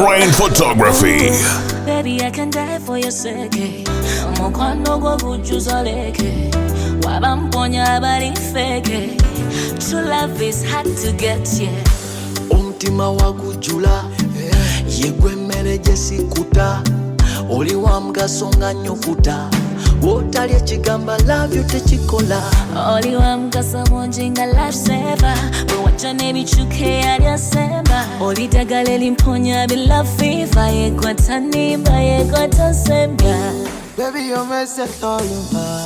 Crane Photography. Baby, I can die for your sake. Mokwano go bujuza leke. Wabamponya bali feke. True love is hard to get, yeah. Umtima wa Kwanjula yegwe mmere jesikuta oli wa mugaso nga nnyukuta wotalya ekigamba love you tekikola oli wa mugaso mungi nga lifesaver bwewaca n'ebicuke yalyasemba oli ddagala elimponya bila fiva yekwata nimba yekwata sembya. Baby, you mess it all over.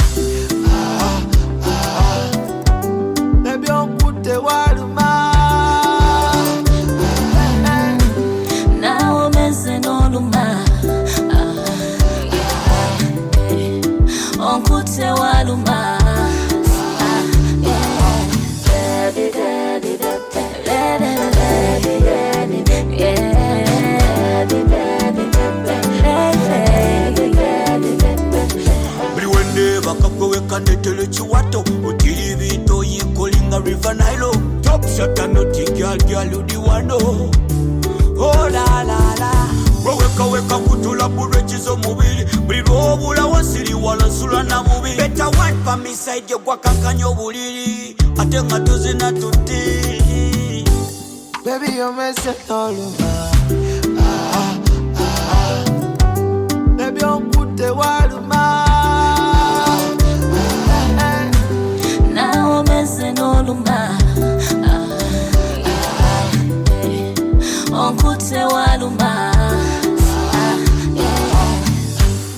Baby, onkute waluma. Now meze n'oluma. Onkute waluma. Kanetele chiwato utili vito yikolinga river Nile top shot anoti girl udi wano oh la la la weka kutula burechizo mubili brirobula wasiri wala sula na mubili better one pa me side yo kwa kankanyo bulili atenga tuzi na tuti. Baby, you mess it all over. Baby, onkute waluma. Onkute waluma.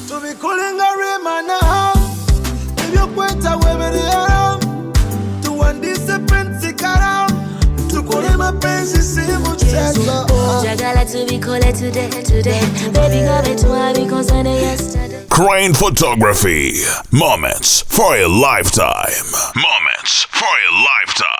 Tubikulinga remana ebyokweta weberera tuwandise pensi kara tukole mapenzi si mchezo. Jagala tubikole today. Baby go betwa because I know yesterday. Crane Photography. Moments for a lifetime. Moments for a lifetime.